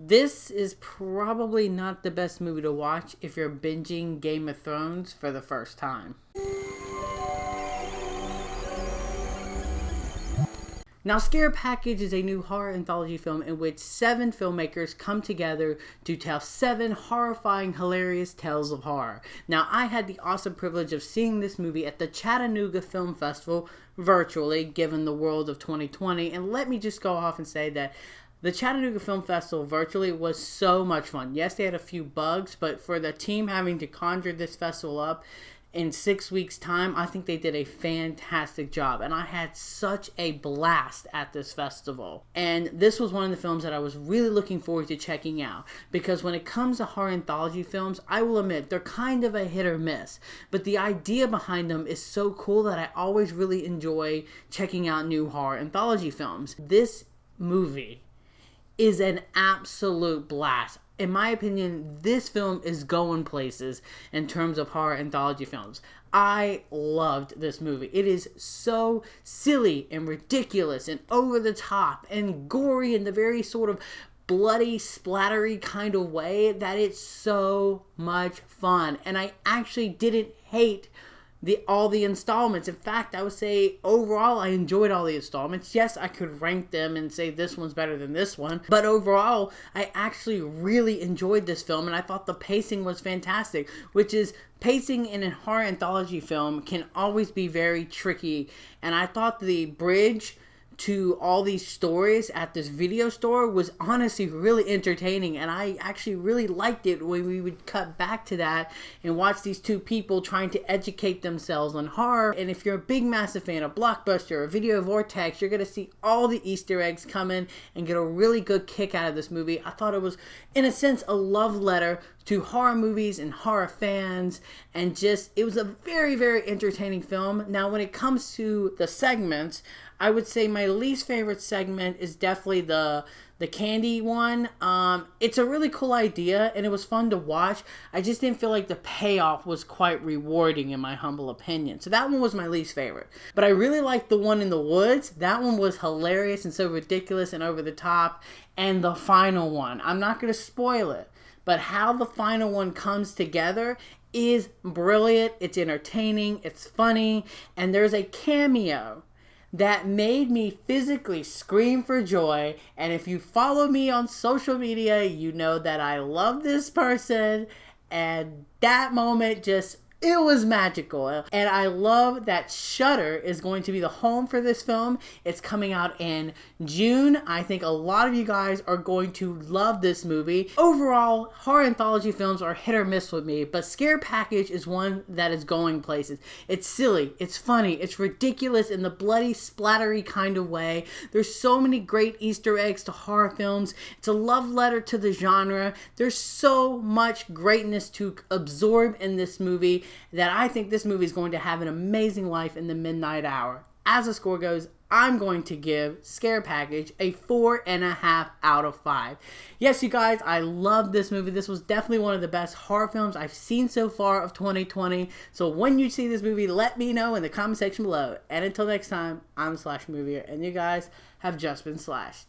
This is probably not the best movie to watch if you're binging Game of Thrones for the first time. Now, Scare Package is a new horror anthology film in which 7 filmmakers come together to tell 7 horrifying, hilarious tales of horror. Now, I had the awesome privilege of seeing this movie at the Chattanooga Film Festival virtually, given the world of 2020, and let me just go off and say that the Chattanooga Film Festival virtually was so much fun. Yes, they had a few bugs, but for the team having to conjure this festival up in 6 weeks' time, I think they did a fantastic job. And I had such a blast at this festival. And this was one of the films that I was really looking forward to checking out. Because when it comes to horror anthology films, I will admit, they're kind of a hit or miss. But the idea behind them is so cool that I always really enjoy checking out new horror anthology films. This movie is an absolute blast. In my opinion, this film is going places in terms of horror anthology films. I loved this movie. It is so silly and ridiculous and over the top and gory in the very sort of bloody, splattery kind of way that it's so much fun. And I actually didn't hate all the installments. In fact, I would say overall I enjoyed all the installments. Yes, I could rank them and say this one's better than this one, but overall I actually really enjoyed this film, and I thought the pacing was fantastic, which is pacing in a horror anthology film can always be very tricky, and I thought the bridge to all these stories at this video store was honestly really entertaining, and I actually really liked it when we would cut back to that and watch these 2 people trying to educate themselves on horror. And if you're a big massive fan of Blockbuster or Video Vortex, you're going to see all the Easter eggs come in and get a really good kick out of this movie. I thought it was, in a sense, a love letter to horror movies and horror fans, and just, it was a very, very entertaining film. Now, when it comes to the segments, I would say my least favorite segment is definitely the candy one. It's a really cool idea, and it was fun to watch. I just didn't feel like the payoff was quite rewarding, in my humble opinion. So that one was my least favorite. But I really liked the one in the woods. That one was hilarious and so ridiculous and over the top. And the final one, I'm not going to spoil it, but how the final one comes together is brilliant. It's entertaining, it's funny, and there's a cameo that made me physically scream for joy. And if you follow me on social media, you know that I love this person, and that moment just, it was magical. And I love that Shudder is going to be the home for this film. It's coming out in June. I think a lot of you guys are going to love this movie. Overall, horror anthology films are hit or miss with me, but Scare Package is one that is going places. It's silly, it's funny, it's ridiculous in the bloody, splattery kind of way. There's so many great Easter eggs to horror films. It's a love letter to the genre. There's so much greatness to absorb in this movie that I think this movie is going to have an amazing life in the midnight hour. As the score goes, I'm going to give Scare Package a 4.5 out of 5. Yes, you guys, I love this movie. This was definitely one of the best horror films I've seen so far of 2020. So when you see this movie, let me know in the comment section below. And until next time, I'm Slash Movier, and you guys have just been slashed.